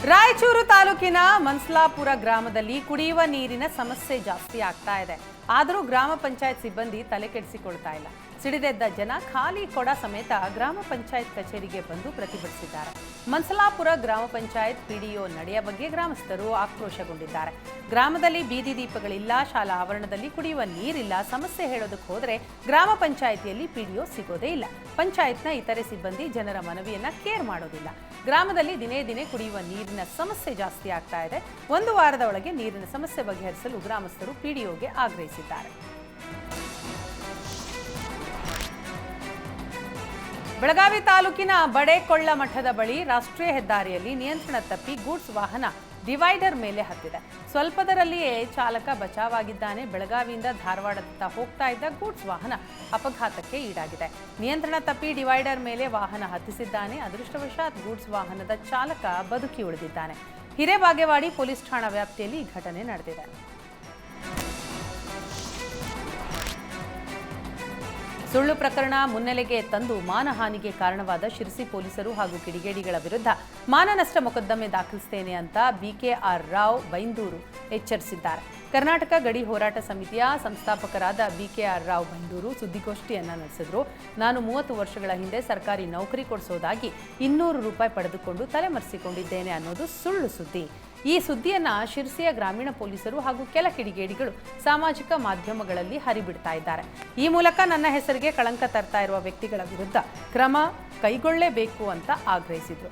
ರಾಯಚೂರು ತಾಲೂಕಿನ ಮನ್ಸಲಾಪುರ ಗ್ರಾಮದಲ್ಲಿ ಕುಡಿಯುವ ನೀರಿನ ಸಮಸ್ಯೆ ಜಾಸ್ತಿ ಆಗ್ತಾ ಇದೆ. ಆದರೂ ಗ್ರಾಮ ಪಂಚಾಯತ್ ಸಿಬ್ಬಂದಿ ತಲೆ ಕೆಡಿಸಿಕೊಳ್ತಾ ಇಲ್ಲ. ಸಿಡಿದೆದ್ದ ಜನ ಖಾಲಿ ಕೊಡ ಸಮೇತ ಗ್ರಾಮ ಪಂಚಾಯತ್ ಕಚೇರಿಗೆ ಬಂದು ಪ್ರತಿಭಟಿಸಿದ್ದಾರೆ. ಮನ್ಸಲಾಪುರ ಗ್ರಾಮ ಪಂಚಾಯತ್ ಪಿಡಿಒ ನಡೆಯ ಬಗ್ಗೆ ಗ್ರಾಮಸ್ಥರು ಆಕ್ರೋಶಗೊಂಡಿದ್ದಾರೆ. ಗ್ರಾಮದಲ್ಲಿ ಬೀದಿ ದೀಪಗಳಿಲ್ಲ, ಶಾಲಾ ಆವರಣದಲ್ಲಿ ಕುಡಿಯುವ ನೀರಿಲ್ಲ. ಸಮಸ್ಯೆ ಹೇಳೋದಕ್ಕೆ ಹೋದರೆ ಗ್ರಾಮ ಪಂಚಾಯಿತಿಯಲ್ಲಿ ಪಿಡಿಒ ಸಿಗೋದೇ ಇಲ್ಲ. ಪಂಚಾಯತ್ನ ಇತರೆ ಸಿಬ್ಬಂದಿ ಜನರ ಮನವಿಯನ್ನ ಕೇರ್ ಮಾಡೋದಿಲ್ಲ. ಗ್ರಾಮದಲ್ಲಿ ದಿನೇ ದಿನೇ ಕುಡಿಯುವ ನೀರಿನ ಸಮಸ್ಯೆ ಜಾಸ್ತಿ ಆಗ್ತಾ ಇದೆ. ಒಂದು ವಾರದ ಒಳಗೆ ನೀರಿನ ಸಮಸ್ಯೆ ಬಗೆಹರಿಸಲು ಗ್ರಾಮಸ್ಥರು ಪಿಡಿಒಗೆ ಆಗ್ರಹಿಸಿದ್ದಾರೆ. ಬೆಳಗಾವಿ ತಾಲೂಕಿನ ಬಡೇಕೊಳ್ಳ ಮಠದ ಬಳಿ ರಾಷ್ಟ್ರೀಯ ಹೆದ್ದಾರಿಯಲ್ಲಿ ನಿಯಂತ್ರಣ ತಪ್ಪಿ ಗೂಡ್ಸ್ ವಾಹನ ಡಿವೈಡರ್ ಮೇಲೆ ಹತ್ತಿದೆ. ಸ್ವಲ್ಪದರಲ್ಲಿಯೇ ಚಾಲಕ ಬಚಾವಾಗಿದ್ದಾನೆ. ಬೆಳಗಾವಿಯಿಂದ ಧಾರವಾಡದತ್ತ ಹೋಗ್ತಾ ಇದ್ದ ಗೂಡ್ಸ್ ವಾಹನ ಅಪಘಾತಕ್ಕೆ ಈಡಾಗಿದೆ. ನಿಯಂತ್ರಣ ತಪ್ಪಿ ಡಿವೈಡರ್ ಮೇಲೆ ವಾಹನ ಹತ್ತಿಸಿದ್ದಾನೆ. ಅದೃಷ್ಟವಶಾತ್ ಗೂಡ್ಸ್ ವಾಹನದ ಚಾಲಕ ಬದುಕಿ ಉಳಿದಿದ್ದಾನೆ. ಹಿರೇಬಾಗೇವಾಡಿ ಪೊಲೀಸ್ ಠಾಣಾ ವ್ಯಾಪ್ತಿಯಲ್ಲಿ ಈ ಘಟನೆ ನಡೆದಿದೆ. ಸುಳ್ಳು ಪ್ರಕರಣ ಮುನ್ನೆಲೆಗೆ ತಂದು ಮಾನಹಾನಿಗೆ ಕಾರಣವಾದ ಶಿರಸಿ ಪೊಲೀಸರು ಹಾಗೂ ಕಿಡಿಗೇಡಿಗಳ ವಿರುದ್ಧ ಮಾನನಷ್ಟ ಮೊಕದ್ದಮೆ ದಾಖಲಿಸುತ್ತೇನೆ ಅಂತ ಬಿಕೆಆರ್ ರಾವ್ ಬೈಂದೂರು ಎಚ್ಚರಿಸಿದ್ದಾರೆ. ಕರ್ನಾಟಕ ಗಡಿ ಹೋರಾಟ ಸಮಿತಿಯ ಸಂಸ್ಥಾಪಕರಾದ ಬಿಕೆಆರ್ ರಾವ್ ಬೈಂದೂರು ಸುದ್ದಿಗೋಷ್ಠಿಯನ್ನ ನಡೆಸಿದ್ರು. ನಾನು 30 ವರ್ಷಗಳ ಹಿಂದೆ ಸರ್ಕಾರಿ ನೌಕರಿ ಕೊಡಿಸೋದಾಗಿ 200 ರೂಪಾಯಿ ಪಡೆದುಕೊಂಡು ತಲೆಮರೆಸಿಕೊಂಡಿದ್ದೇನೆ ಅನ್ನೋದು ಸುಳ್ಳು ಸುದ್ದಿ. ಈ ಸುದ್ದಿಯನ್ನ ಶಿರಸಿಯ ಗ್ರಾಮೀಣ ಪೊಲೀಸರು ಹಾಗೂ ಕೆಲ ಕಿಡಿಗೇಡಿಗಳು ಸಾಮಾಜಿಕ ಮಾಧ್ಯಮಗಳಲ್ಲಿ ಹರಿಬಿಡ್ತಾ ಇದ್ದಾರೆ. ಈ ಮೂಲಕ ನನ್ನ ಹೆಸರಿಗೆ ಕಳಂಕ ತರ್ತಾ ಇರುವ ವ್ಯಕ್ತಿಗಳ ವಿರುದ್ಧ ಕ್ರಮ ಕೈಗೊಳ್ಳಲೇಬೇಕು ಅಂತ ಆಗ್ರಹಿಸಿದರು.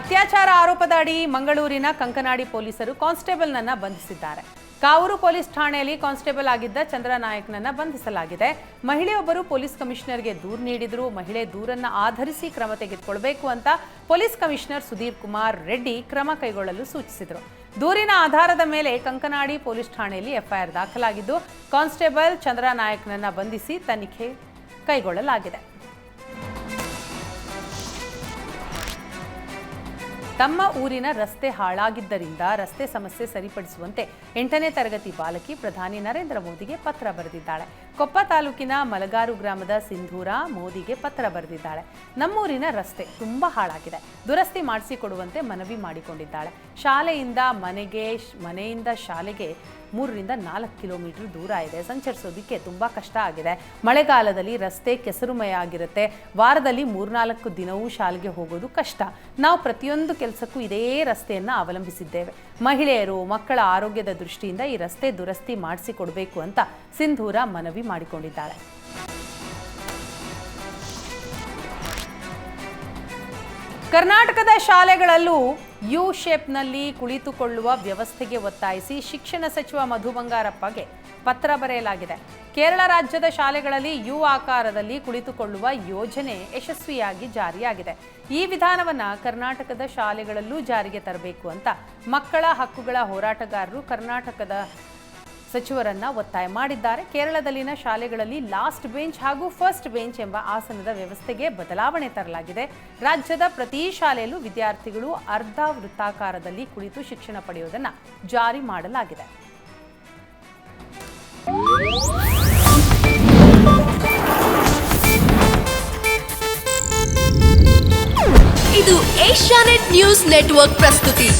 ಅತ್ಯಾಚಾರ ಆರೋಪದ ಅಡಿ ಮಂಗಳೂರಿನ ಕಂಕನಾಡಿ ಪೊಲೀಸರು ಕಾನ್ಸ್ಟೇಬಲ್ನನ್ನ ಬಂಧಿಸಿದ್ದಾರೆ. ಕಾವೂರು ಪೊಲೀಸ್ ಠಾಣೆಯಲ್ಲಿ ಕಾನ್ಸ್ಟೇಬಲ್ ಆಗಿದ್ದ ಚಂದ್ರನಾಯಕ್ನನ್ನ ಬಂಧಿಸಲಾಗಿದೆ. ಮಹಿಳೆಯೊಬ್ಬರು ಪೊಲೀಸ್ ಕಮಿಷನರ್ಗೆ ದೂರು ನೀಡಿದ್ರು. ಮಹಿಳೆ ದೂರನ್ನ ಆಧರಿಸಿ ಕ್ರಮ ತೆಗೆದುಕೊಳ್ಳಬೇಕು ಅಂತ ಪೊಲೀಸ್ ಕಮಿಷನರ್ ಸುಧೀರ್ ಕುಮಾರ್ ರೆಡ್ಡಿ ಕ್ರಮ ಕೈಗೊಳ್ಳಲು ಸೂಚಿಸಿದರು. ದೂರಿನ ಆಧಾರದ ಮೇಲೆ ಕಂಕನಾಡಿ ಪೊಲೀಸ್ ಠಾಣೆಯಲ್ಲಿ ಎಫ್ಐಆರ್ ದಾಖಲಾಗಿದ್ದು ಕಾನ್ಸ್ಟೇಬಲ್ ಚಂದ್ರನಾಯಕ್ನನ್ನ ಬಂಧಿಸಿ ತನಿಖೆ ಕೈಗೊಳ್ಳಲಾಗಿದೆ. ತಮ್ಮ ಊರಿನ ರಸ್ತೆ ಹಾಳಾಗಿದ್ದರಿಂದ ರಸ್ತೆ ಸಮಸ್ಯೆ ಸರಿಪಡಿಸುವಂತೆ 8ನೇ ತರಗತಿ ಬಾಲಕಿ ಪ್ರಧಾನಿ ನರೇಂದ್ರ ಮೋದಿಗೆ ಪತ್ರ ಬರೆದಿದ್ದಾಳೆ. ಕೊಪ್ಪ ತಾಲೂಕಿನ ಮಲಗಾರು ಗ್ರಾಮದ ಸಿಂಧೂರ ಮೋದಿಗೆ ಪತ್ರ ಬರೆದಿದ್ದಾಳೆ. ನಮ್ಮೂರಿನ ರಸ್ತೆ ತುಂಬಾ ಹಾಳಾಗಿದೆ, ದುರಸ್ತಿ ಮಾಡಿಸಿಕೊಡುವಂತೆ ಮನವಿ ಮಾಡಿಕೊಂಡಿದ್ದಾಳೆ. ಶಾಲೆಯಿಂದ ಮನೆಯಿಂದ ಶಾಲೆಗೆ 3ರಿಂದ 4 ಕಿಲೋಮೀಟರ್ ದೂರ ಇದೆ. ಸಂಚರಿಸೋದಕ್ಕೆ ತುಂಬಾ ಕಷ್ಟ ಆಗಿದೆ. ಮಳೆಗಾಲದಲ್ಲಿ ರಸ್ತೆ ಕೆಸರುಮಯ ಆಗಿರುತ್ತೆ. ವಾರದಲ್ಲಿ 3-4 ದಿನವೂ ಶಾಲೆಗೆ ಹೋಗೋದು ಕಷ್ಟ. ನಾವು ಪ್ರತಿಯೊಂದು ಕೆಲಸಕ್ಕೂ ಇದೇ ರಸ್ತೆಯನ್ನು ಅವಲಂಬಿಸಿದ್ದೇವೆ. ಮಹಿಳೆಯರು ಮಕ್ಕಳ ಆರೋಗ್ಯದ ದೃಷ್ಟಿಯಿಂದ ಈ ರಸ್ತೆ ದುರಸ್ತಿ ಮಾಡಿಸಿಕೊಡಬೇಕು ಅಂತ ಸಿಂಧೂರ ಮನವಿ ಮಾಡಿಕೊಂಡಿದ್ದಾಳೆ. ಕರ್ನಾಟಕದ ಶಾಲೆಗಳಲ್ಲೂ ಯು ಶೇಪ್ನಲ್ಲಿ ಕುಳಿತುಕೊಳ್ಳುವ ವ್ಯವಸ್ಥೆಗೆ ಒತ್ತಾಯಿಸಿ ಶಿಕ್ಷಣ ಸಚಿವ ಮಧು ಬಂಗಾರಪ್ಪಗೆ ಪತ್ರ ಬರೆಯಲಾಗಿದೆ. ಕೇರಳ ರಾಜ್ಯದ ಶಾಲೆಗಳಲ್ಲಿ ಯು ಆಕಾರದಲ್ಲಿ ಕುಳಿತುಕೊಳ್ಳುವ ಯೋಜನೆ ಯಶಸ್ವಿಯಾಗಿ ಜಾರಿಯಾಗಿದೆ. ಈ ವಿಧಾನವನ್ನು ಕರ್ನಾಟಕದ ಶಾಲೆಗಳಲ್ಲೂ ಜಾರಿಗೆ ತರಬೇಕು ಅಂತ ಮಕ್ಕಳ ಹಕ್ಕುಗಳ ಹೋರಾಟಗಾರರು ಕರ್ನಾಟಕದ ಸಚಿವರನ್ನ ಒತ್ತಾಯ ಮಾಡಿದ್ದಾರೆ. ಕೇರಳದಲ್ಲಿನ ಶಾಲೆಗಳಲ್ಲಿ ಲಾಸ್ಟ್ ಬೆಂಚ್ ಹಾಗೂ ಫಸ್ಟ್ ಬೆಂಚ್ ಎಂಬ ಆಸನದ ವ್ಯವಸ್ಥೆಗೆ ಬದಲಾವಣೆ ತರಲಾಗಿದೆ. ರಾಜ್ಯದ ಪ್ರತಿ ಶಾಲೆಯಲ್ಲೂ ವಿದ್ಯಾರ್ಥಿಗಳು ಅರ್ಧ ವೃತ್ತಾಕಾರದಲ್ಲಿ ಕುಳಿತು ಶಿಕ್ಷಣ ಪಡೆಯುವುದನ್ನು ಜಾರಿ ಮಾಡಲಾಗಿದೆ. ಇದು ಏಷ್ಯಾನೆಟ್ ನ್ಯೂಸ್ ನೆಟ್ವರ್ಕ್ ಪ್ರಸ್ತುತಿ.